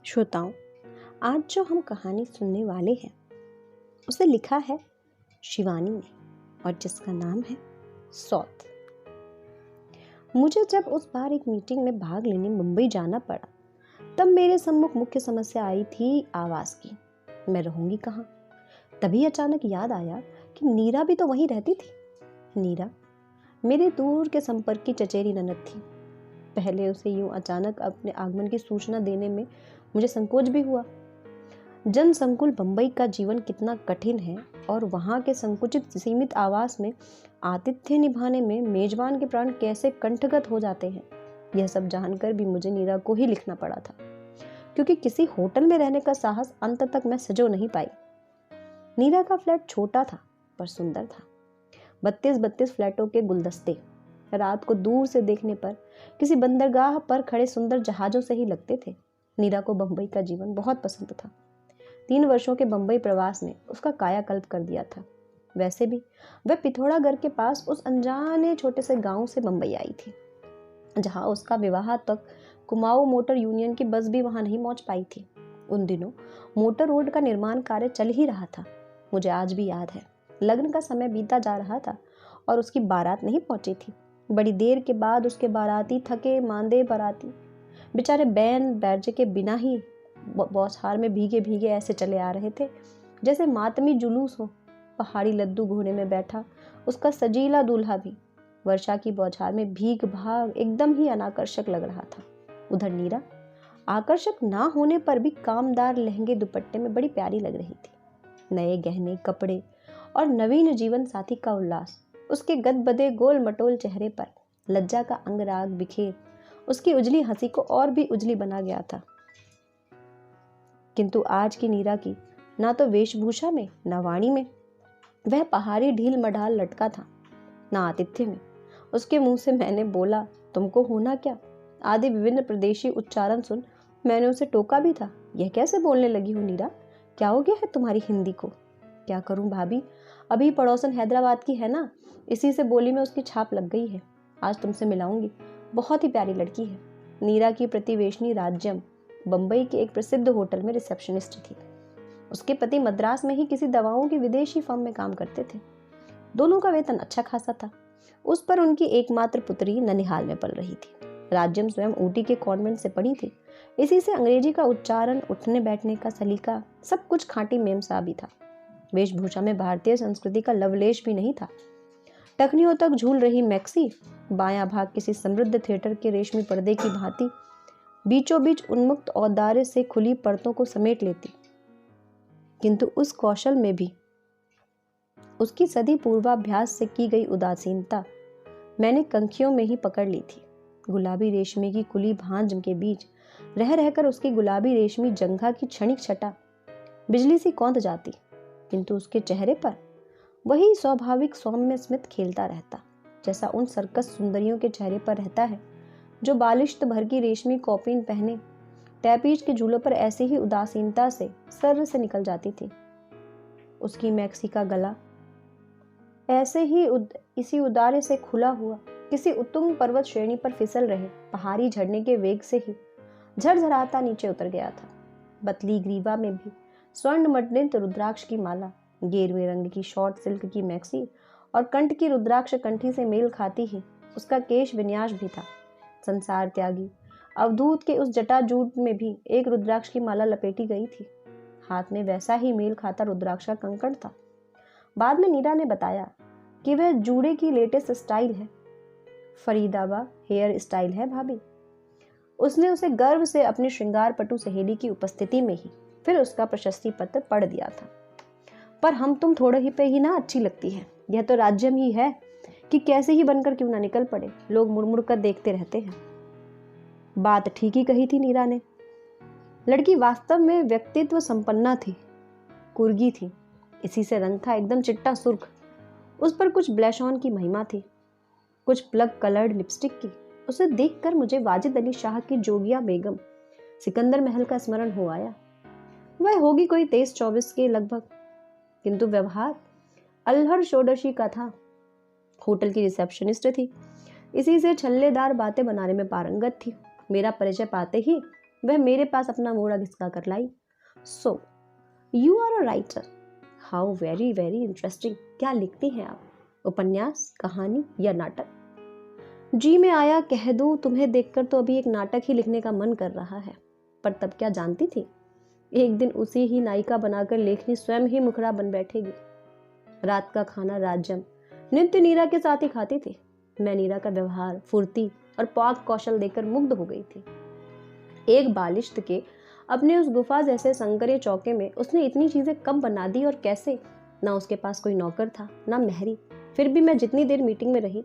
श्रोताओं, आज जो हम कहानी सुनने वाले हैं उसे लिखा है शिवानी ने और जिसका नाम है सौत। मुझे जब उस बार एक मीटिंग में भाग लेने मुंबई जाना पड़ा तब मेरे सम्मुख मुख्य समस्या आई थी आवास की। मैं रहूंगी कहाँ? तभी अचानक याद आया कि नीरा भी तो वहीं रहती थी। नीरा मेरे दूर के संपर्क की चचेरी ननद थी। पहले उसे यूं अचानक अपने आगमन की सूचना देने में मुझे संकोच भी हुआ। जनसंकुल बंबई का जीवन कितना कठिन है और वहां के संकुचित सीमित आवास में आतिथ्य निभाने में मेजबान के प्राण कैसे कंठगत हो जाते हैं, यह सब जानकर भी मुझे नीरा को ही लिखना पड़ा था, क्योंकि किसी होटल में रहने का साहस अंत तक मैं सजो नहीं पाई। नीरा का फ्लैट छोटा था पर सुंदर था। 32 फ्लैटों के गुलदस्ते रात को दूर से देखने पर किसी बंदरगाह पर खड़े सुंदर जहाजों से ही लगते थे। नीरा को बंबई का जीवन बहुत पसंद था। 3 वर्षों के बंबई प्रवास ने उसका कायाकल्प कर दिया था। वैसे भी वह पिथौरागढ़ के पास उस अनजाने छोटे से गांव से बंबई आई थी, जहां उसका विवाह तक कुमाऊं मोटर यूनियन की बस भी वहां नहीं पहुंच पाई थी। उन दिनों मोटर रोड का निर्माण कार्य चल ही रहा था। मुझे आज भी याद है, लग्न का समय बीता जा रहा था और उसकी बारात नहीं पहुंची थी। बड़ी देर के बाद उसके बाराती थके मांदे बाराती बेचारे बैन बैरजे के बिना ही बौछार में भीगे भीगे ऐसे चले आ रहे थे जैसे मातमी जुलूस हो। पहाड़ी लद्दू घोड़े में बैठा उसका सजीला दूल्हा भी वर्षा की बौछार में भीग भाग एकदम ही अनाकर्षक लग रहा था। उधर नीरा आकर्षक ना होने पर भी कामदार लहंगे दुपट्टे में बड़ी प्यारी लग रही थी। नए गहने कपड़े और नवीन जीवन साथी का उल्लास उसके गदबदे गोल मटोल चेहरे पर लज्जा का अंगराग बिखेर उसकी उजली हंसी को और भी उजली बना गया था। किंतु आज की नीरा की ना तो वेशभूषा में ना वाणी में वह पहाड़ी ढील मढ़ाल लटका था, ना आतिथ्य में। उसके मुंह से मैंने बोला, तुमको होना क्या आदि विभिन्न प्रदेशी उच्चारण सुन मैंने उसे टोका भी था। यह कैसे बोलने लगी हो नीरा? क्या हो गया है तुम्हारी हिंदी को? क्या करूं भाभी, अभी पड़ोसन हैदराबाद की है ना, इसी से बोली में उसकी छाप लग गई है। आज तुमसे मिलाऊंगी, बहुत ही प्यारी लड़की है। नीरा की प्रतिवेशनी राज्यम बंबई के एक प्रसिद्ध होटल में रिसेप्शनिस्ट थी। उसके पति मद्रास में ही किसी दवाओं की विदेशी फर्म में काम करते थे। दोनों का वेतन अच्छा खासा था। उस पर उनकी एकमात्र पुत्री ननिहाल में पल रही थी। राज्यम स्वयं ऊटी के कॉन्वेंट से पढ़ी थी। इसी से अंग्रेजी का उच्चारण, उठने बैठने का सलीका, सब कुछ खांटी मेम सा भी था। वेशभूषा में भारतीय संस्कृति का लवलेश भी नहीं था। टखनियों तक झूल रही मैक्सी बायां भाग किसी समृद्ध थिएटर के रेशमी पर्दे की भांति बीचों बीच उन्मुक्त औदार्य से खुली परतों को समेट लेती। किंतु उस कौशल में भी उसकी सदी पूर्वाभ्यास से की गई उदासीनता मैंने कंखियों में ही पकड़ ली थी। गुलाबी रेशमी की कुली भांज के बीच रह रहकर उसकी गुलाबी रेशमी जंघा की क्षणिक छटा बिजली सी कौंध जाती, किंतु उसके चेहरे पर वही स्वाभाविक सौम्य स्मित खेलता रहता, जैसा उन सर्कस सुंदरियों के चेहरे पर रहता है जो बालिश्त भर की रेशमी कॉपिन पहने टैपीज के झूलों पर ऐसी ही उदासीनता से सर से निकल जाती थी। उसकी मैक्सी का गला ऐसे ही इसी उदार्य से खुला हुआ किसी उत्तुंग पर्वत श्रेणी पर फिसल रहे पहाड़ी झरने के वेग से ही झरझराता नीचे उतर गया था। बतली ग्रीवा में भी स्वर्ण मंडित रुद्राक्ष की माला, गेरुए रंग की शॉर्ट सिल्क की मैक्सी और कंठ की रुद्राक्ष कंठी से मेल खाती ही उसका केश विन्यास भी था। संसार त्यागी अवधूत के उस जटाजूट में भी एक रुद्राक्ष की माला लपेटी गई थी। हाथ में वैसा ही मेल खाता रुद्राक्ष का कंकण था। बाद में नीरा ने बताया कि वह जूड़े की लेटेस्ट स्टाइल है, फरीदाबा हेयर स्टाइल है भाभी। उसने उसे गर्व से अपनी श्रृंगार पटु सहेली की उपस्थिति में ही फिर उसका प्रशस्ति पत्र पढ़ दिया था। पर हम तुम थोड़े ही पे ही ना अच्छी लगती है। यह तो राज्यम ही है कि कैसे ही बनकर क्यों ना निकल पड़े, लोग मुड़ मुड़ कर देखते रहते हैं। बात ठीक ही कही थी नीरा ने। लड़की वास्तव में व्यक्तित्व संपन्ना थी, कुर्गी थी। इसी से रंग था एकदम चिट्टा सुर्ख। उस पर कुछ ब्लश ऑन की महिमा थी, कुछ प्लग कलर्ड लिपस्टिक की। उसे देखकर मुझे वाजिद अली शाह की जोगिया बेगम सिकंदर महल का स्मरण हो आया। वह होगी कोई 23-24 के लगभग, किंतु व्यवहार अल्हड़ षोडशी का था। होटल की रिसेप्शनिस्ट थी, इसी से छल्लेदार बातें बनाने में पारंगत थी। मेरा परिचय पाते ही वह मेरे पास अपना मोड़ा घिसका कर लाई। So you are a writer, how very very interesting. क्या लिखती हैं आप, उपन्यास, कहानी या नाटक? जी मैं आया कह दूं, तुम्हें देखकर तो अभी एक नाटक ही लिखने का मन कर रहा है। पर तब क्या जानती थी, एक दिन उसी ही नायिका बनाकर लेखनी स्वयं ही मुखड़ा बन बैठेगी। रात का खाना राज्यम नित्य नीरा के साथ ही खाती थी। मैं नीरा का व्यवहार, फुर्ती और पाक कौशल देखकर मुग्ध हो गई थी। एक बालिश्त के अपने उस गुफा जैसे संकरे चौके में उसने इतनी चीजें कब बना दी और कैसे? ना उसके पास कोई नौकर था, ना मेहरी। फिर भी मैं जितनी देर मीटिंग में रही,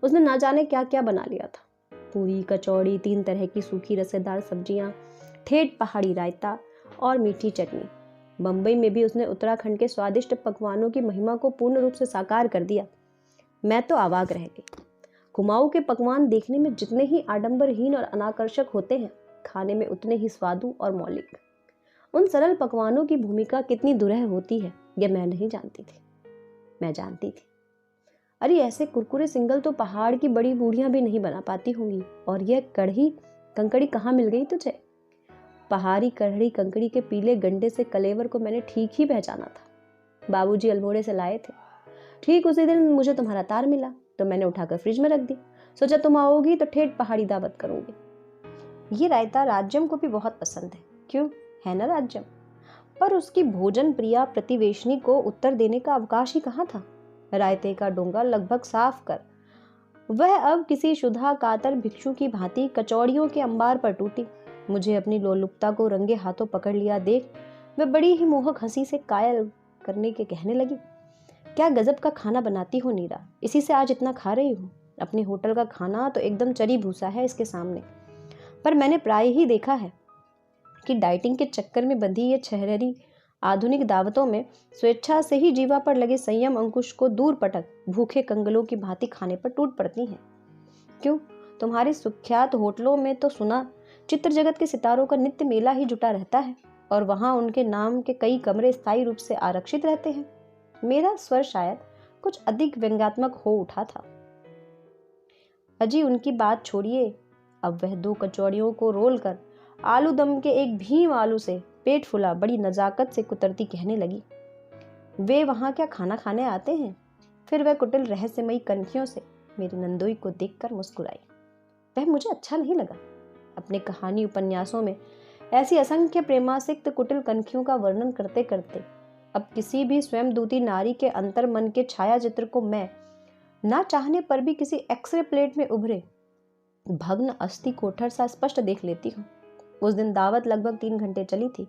उसने ना जाने क्या क्या बना लिया था। पूरी, कचौड़ी, 3 तरह की सूखी रसेदार सब्जियां, ठेठ पहाड़ी रायता और मीठी चटनी। बम्बई में भी उसने उत्तराखंड के स्वादिष्ट पकवानों की महिमा को पूर्ण रूप से साकार कर दिया। मैं तो अवाक रह गई। कुमाऊं के पकवान देखने में जितने ही आडंबरहीन और अनाकर्षक होते हैं, खाने में उतने ही स्वादु और मौलिक। उन सरल पकवानों की भूमिका कितनी दुरह होती है, यह मैं नहीं जानती थी। मैं जानती थी, अरे ऐसे कुरकुरे सिंगल तो पहाड़ की बड़ी बूढ़ियां भी नहीं बना पाती होंगी। और यह कढ़ी कंकड़ी कहाँ मिल गई तुझे? पहाड़ी कढ़ी कंकड़ी के पीले गंडे से कलेवर को मैंने ठीक ही पहचाना था। बाबूजी अल्मोड़े से लाए थे। ठीक उसी दिन मुझे तुम्हारा तार मिला तो मैंने उठाकर फ्रिज में रख दी। सोचा तुम आओगी तो ठेठ पहाड़ी दावत करूंगी। ये रायता राज्यम को भी बहुत पसंद है। क्यों, है ना राज्यम? पर उसकी भोजन प्रिया प्रतिवेशनी को उत्तर देने का अवकाश ही कहाँ था। रायते का डोंगा लगभग साफ कर वह अब किसी शुदा कातर भिक्षु की भांति कचौड़ियों के अंबार पर टूटी। मुझे अपनी लोलुपता को रंगे हाथों पकड़ लिया देख वह बड़ी ही मोहक हंसी से कायल करने के कहने लगी, क्या गजब का खाना बनाती हो नीरा, इसी से आज इतना खा रही हूँ। अपने होटल का खाना तो एकदम चरी भूसा है इसके सामने। पर मैंने प्राय ही देखा है कि डाइटिंग के चक्कर में बंधी ये छहररी आधुनिक दावतों में स्वेच्छा से ही जीवा पर लगे संयम अंकुश को दूर पटक भूखे कंगलों की भांति खाने पर टूट पड़ती हैं। क्यों, तुम्हारे सुख्यात होटलों में तो सुना चित्र जगत के सितारों का नित्य मेला ही जुटा रहता है और वहां उनके नाम के कई कमरे स्थायी रूप से आरक्षित रहते हैं। मेरा स्वर शायद कुछ अधिक व्यंग्यात्मक हो उठा था। अजी उनकी बात छोड़िए, अब वह 2 कचौड़ियों को रोल कर आलू दम के एक भीम आलू से पेट फुला बड़ी नजाकत से कुतरती कहने लगी, वे वहां क्या खाना खाने आते हैं? फिर वह कुटिल रहस्यमयी कनखियों से मेरी नंदोई को देखकर मुस्कुराई। वह मुझे अच्छा नहीं लगा। अपने कहानी उपन्यासों में ऐसी असंख्य प्रेमासिक्त कुटिल कनखियों का वर्णन करते करते अब किसी भी स्वयं दूती नारी के अंतर मन के छाया चित्र को मैं ना चाहने पर भी किसी एक्सरे प्लेट में उभरे भग्न अस्थि कोठर सा स्पष्ट देख लेती हूँ। उस दिन दावत लगभग 3 घंटे चली थी।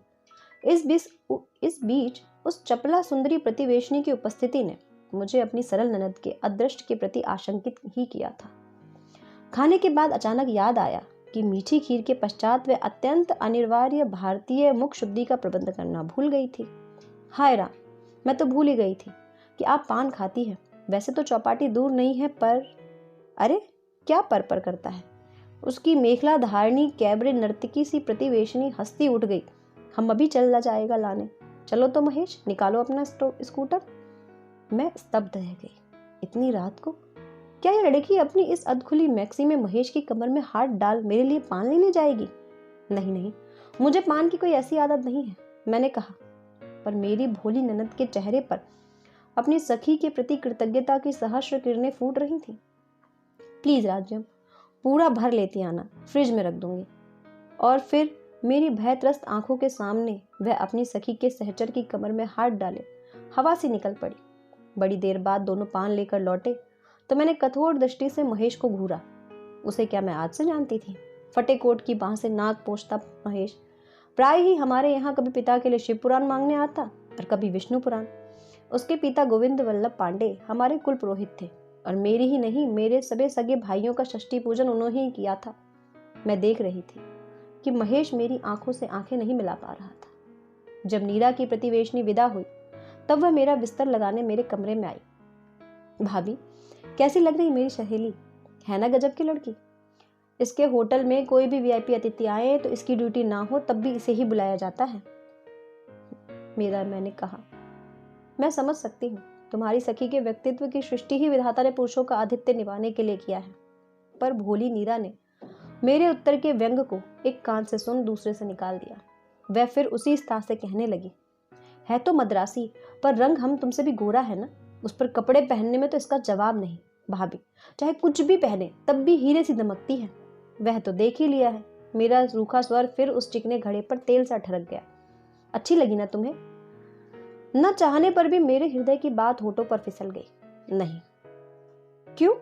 इस बीच उस चपला सुंदरी प्रतिवेशनी की उपस्थिति ने मुझे अपनी सरल ननद के अदृष्ट के प्रति आशंकित ही किया था। खाने के बाद अचानक याद आया कि मीठी खीर के पश्चात वे अत्यंत अनिवार्य भारतीय मुख शुद्धि का प्रबंध करना भूल गई थी। हाय राम, मैं तो भूल ही गई थी कि आप पान खाती हैं। वैसे तो चौपाटी दूर नहीं है, पर अरे क्या पर करता है। उसकी मेखला धारणी कैबरे नर्तकी सी प्रतिवेशनी हंसती उठ गई। हम अभी चला जाएगा लाने। चलो तो महेश, निकालो अपना स्कूटर। मैं स्तब्ध रह गई। इतनी रात को क्या यह लड़की अपनी इस अधखुली मैक्सी में महेश की कमर में हाथ डाल मेरे लिए पान लेने जाएगी? नहीं नहीं, मुझे पान की कोई ऐसी आदत नहीं है, मैंने कहा। पर मेरी भोली ननद के चेहरे पर अपनी सखी के प्रति कृतज्ञता की सहस्र किरणें फूट रही थी। प्लीज राज्यम, पूरा भर लेती आना, फ्रिज में रख दूंगी। और फिर मेरी भयत्रस्त आंखों के सामने वह अपनी सखी के सहचर की कमर में हाथ डाले हवा सी निकल पड़ी। बड़ी देर बाद दोनों पान लेकर लौटे तो मैंने कठोर दृष्टि से महेश को घूरा। उसे क्या मैं आज से जानती थी? फटे कोट की बाह से नाक पोंछता महेश प्राय ही हमारे यहाँ कभी पिता के लिए शिव पुराण मांगने आता और कभी विष्णु पुराण। उसके पिता गोविंद वल्लभ पांडे हमारे कुल पुरोहित थे और मेरी ही नहीं, मेरे सभी सगे भाइयों का षष्ठी पूजन उन्होंने ही किया था। मैं देख रही थी कि महेश मेरी आंखों से आंखें नहीं मिला पा रहा था। जब नीरा की प्रतिवेशनी विदा हुई तब वह मेरा बिस्तर लगाने मेरे कमरे में आई। भाभी, कैसी लग रही मेरी सहेली? है ना गजब की लड़की? इसके होटल में कोई भी वीआईपी अतिथि आए तो इसकी ड्यूटी ना हो तब भी इसे ही बुलाया जाता है। मैंने कहा, मैं समझ सकती हूँ, तुम्हारी सखी के व्यक्तित्व की सृष्टि ही विधाता ने पुरुषों का आधित्य निभाने के लिए किया है। पर भोली नीरा ने मेरे उत्तर के व्यंग को एक कान से सुन दूसरे से निकाल दिया। वह फिर उसी स्तर से कहने लगी, है तो मद्रासी, पर रंग हम तुमसे भी गोरा है ना, उस पर कपड़े पहनने में तो इसका जवाब नहीं। भाभी चाहे कुछ भी पहने तब भी हीरे सी दमकती है। वह तो देख ही लिया है। मेरा रूखा स्वर फिर उस चिकने घड़े पर तेल सा ठरक गया। अच्छी लगी ना तुम्हें? न चाहने पर भी मेरे हृदय की बात होठों पर फिसल गई। नहीं। क्यों?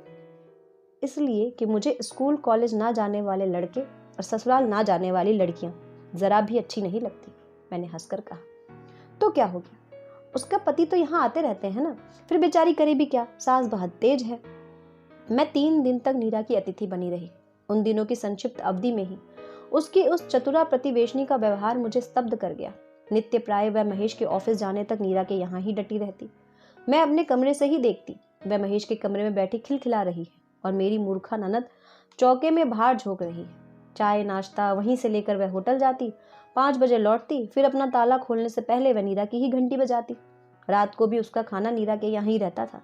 इसलिए कि मुझे स्कूल कॉलेज ना जाने वाले लड़के और ससुराल ना जाने वाली लड़कियां जरा भी अच्छी नहीं लगती। मैंने हंसकर कहा। तो क्या हो गया, उसका पति तो यहाँ आते रहते हैं ना, फिर बेचारी करे भी क्या, सास बहुत तेज है। मैं 3 दिन तक नीरा की अतिथि बनी रही। उन दिनों की संक्षिप्त अवधि में ही उसकी उस चतुरा प्रतिवेशनी का व्यवहार मुझे स्तब्ध कर गया। नित्य प्राय वह महेश के ऑफिस जाने तक नीरा के यहाँ ही डटी रहती। मैं अपने कमरे से ही देखती, वह महेश के कमरे में बैठी खिलखिला रही है और मेरी मूर्खा ननद चौके में बाहर झोंक रही है। चाय नाश्ता वहीं से लेकर वह होटल जाती, 5 बजे लौटती, फिर अपना ताला खोलने से पहले वह नीरा की ही घंटी बजाती। रात को भी उसका खाना नीरा के यहाँ ही रहता था।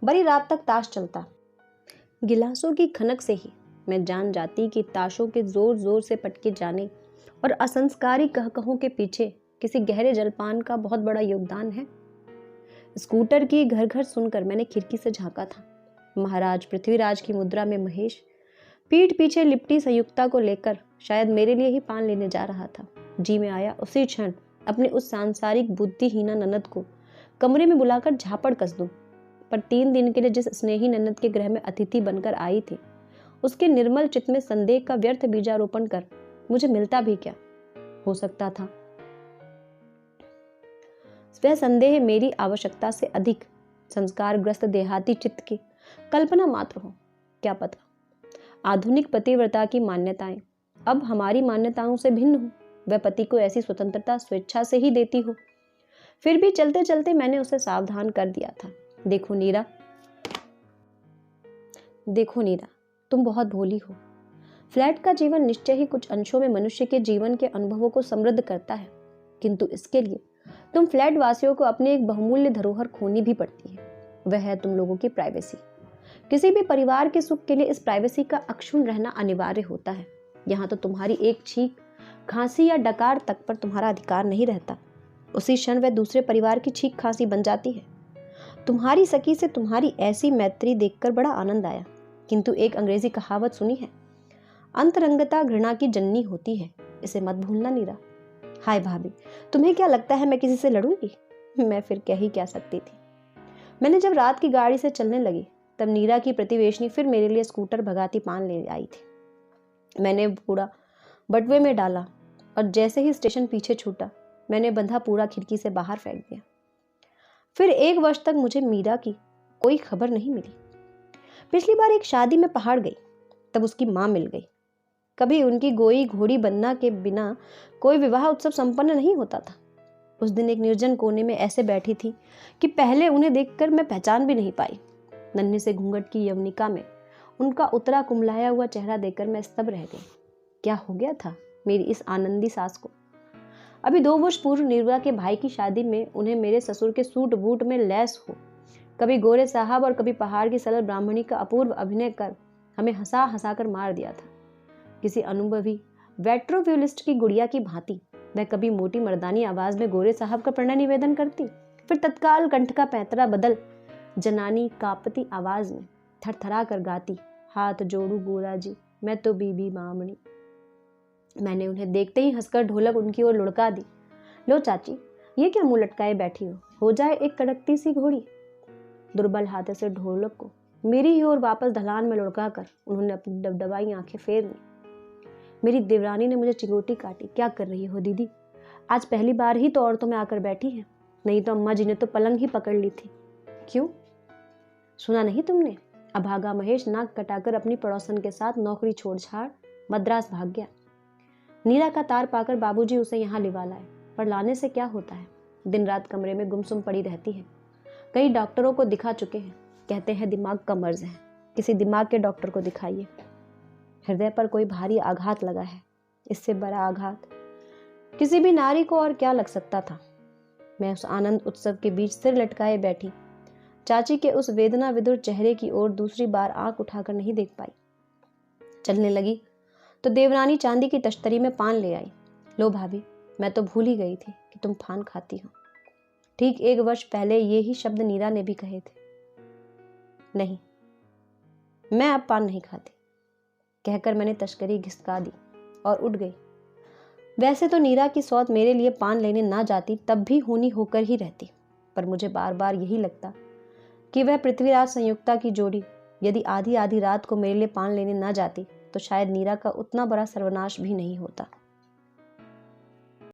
बड़ी रात तक ताश चलता। गिलासों की खनक से ही मैं जान जाती कि ताशों के जोर जोर से पटके जाने और असंस्कारी कहकहों के पीछे किसी गहरे जलपान का बहुत बड़ा योगदान है। स्कूटर की घर घर सुनकर मैंने खिड़की से झांका था। महाराज पृथ्वीराज की मुद्रा में महेश पीठ पीछे लिपटी संयुक्ता को लेकर शायद मेरे लिए ही पान लेने जा रहा था। जी में आया उसी क्षण अपने उस सांसारिक बुद्धिहीना ननद को कमरे में बुलाकर झापड़ कस दूं। पर 3 दिन के लिए जिस स्नेही ननद के गृह में अतिथि बनकर आई थी, उसके निर्मल चित्त में संदेह का व्यर्थ बीजारोपण कर मुझे मिलता भी क्या हो सकता था? वह संदेह मेरी आवश्यकता से अधिक संस्कारग्रस्त देहाती चित्त की कल्पना मात्र हो। क्या पता आधुनिक पतिव्रता की मान्यताएं अब हमारी मान्यताओं से भिन्न हो। वह पति को ऐसी स्वतंत्रता स्वेच्छा से ही देती हो। फिर भी चलते चलते मैंने उसे सावधान कर दिया था। देखो नीरा, तुम बहुत भोली हो। फ्लैट का जीवन निश्चय ही कुछ अंशों में मनुष्य के जीवन के अनुभवों को समृद्ध करता है, किंतु इसके लिए तुम फ्लैट वासियों को अपनी एक बहुमूल्य धरोहर खोनी भी पड़ती है। वह है तुम लोगों की प्राइवेसी। किसी भी परिवार के सुख के लिए इस प्राइवेसी का अक्षुण्ण रहना अनिवार्य होता है। यहाँ तो तुम्हारी एक छींक, खांसी या डकार तक पर तुम्हारा अधिकार नहीं रहता। उसी क्षण वह दूसरे परिवार की छींक खांसी बन जाती है। तुम्हारी सखी से तुम्हारी ऐसी मैत्री देखकर बड़ा आनंद आया, किंतु एक अंग्रेजी कहावत सुनी है, अंतरंगता घृणा की जननी होती है। इसे मत भूलना नीरा। हाय भाभी, तुम्हें क्या लगता है मैं किसी से लड़ूंगी? मैं फिर कह ही क्या सकती थी। मैंने जब रात की गाड़ी से चलने लगी तब नीरा की प्रतिवेशनी फिर मेरे लिए स्कूटर भगाती पान ले आई थी। मैंने पूरा बटुए में डाला और जैसे ही स्टेशन पीछे छूटा मैंने बंधा पूरा खिड़की से बाहर फेंक दिया। फिर 1 वर्ष तक मुझे मीरा की कोई खबर नहीं मिली। पिछली बार एक शादी में पहाड़ गई, तब उसकी मां मिल गई। कभी उनकी गोई घोड़ी बनना के बिना कोई विवाह उत्सव संपन्न नहीं होता था। उस दिन एक निर्जन कोने में ऐसे बैठी थी कि पहले उन्हें देखकर मैं पहचान भी नहीं पाई। नन्हे से घूंघट की यवनिका में उनका उतरा कुमलाया हुआ चेहरा देखकर मैं स्तब्ध रह गई। क्या हो गया था मेरी इस आनंदी सास को? अभी 2 वर्ष पूर्व निर्वा के भाई की शादी में उन्हें मेरे ससुर के सूट बूट में लैस हो कभी गोरे साहब और कभी पहाड़ की सरल ब्राह्मणी का अपूर्व अभिनय कर हमें हंसा हंसा कर मार दिया था। किसी अनुभवी वेट्रोव्यूलिस्ट की गुड़िया की भांति वह कभी मोटी मर्दानी आवाज में गोरे साहब का प्रणय निवेदन करती, फिर तत्काल कंठ का पैंतरा बदल जनानी कांपती आवाज में थरथरा कर गाती, हाथ जोड़ू गोरा जी, मैं तो बीबी मामणी। मैंने उन्हें देखते ही हंसकर ढोलक उनकी ओर लुढ़का दी। लो चाची, ये क्या मुंह लटकाए बैठी हो जाए एक कड़कती सी घोड़ी। दुर्बल हाथे से ढोलक को मेरी ही ओर वापस ढलान में लुढ़का कर उन्होंने अपनी डबडबाई आंखें फेर ली। मेरी देवरानी ने मुझे चिंगोटी काटी। क्या कर रही हो दीदी? आज पहली बार ही तो औरतों में आकर बैठी है, नहीं तो अम्मा जी ने तो पलंग ही पकड़ ली थी। क्यों, सुना नहीं तुमने? अभागा महेश नाक कटाकर अपनी पड़ोसन के साथ नौकरी छोड़ छाड़ मद्रास भाग गया। नीरा का तार पाकर बाबूजी उसे यहाँ लिवा लाए, पर लाने से क्या होता है, दिन रात कमरे में गुमसुम पड़ी रहती है। कई डॉक्टरों को दिखा चुके हैं, कहते हैं दिमाग का मर्ज है। किसी दिमाग के डॉक्टर को दिखाइए। हृदय पर कोई भारी आघात लगा है। इससे बड़ा आघात किसी भी नारी को और क्या लग सकता था। मैं उस आनंद उत्सव के बीच सिर लटकाए बैठी चाची के उस वेदना विधुर चेहरे की ओर दूसरी बार आंख उठाकर नहीं देख पाई। चलने लगी तो देवरानी चांदी की तश्तरी में पान ले आई। लो भाभी, मैं तो भूल ही गई थी कि तुम पान खाती हो। ठीक 1 वर्ष पहले ये ही शब्द नीरा ने भी कहे थे। नहीं, मैं अब पान नहीं खाती, कहकर मैंने तश्तरी घिसका दी और उठ गई। वैसे तो नीरा की सौत मेरे लिए पान लेने ना जाती तब भी होनी होकर ही रहती, पर मुझे बार बार यही लगता कि वह पृथ्वीराज संयुक्ता की जोड़ी यदि आधी आधी रात को मेरे लिए पान लेने ना जाती तो शायद नीरा का उतना बड़ा सर्वनाश भी नहीं होता।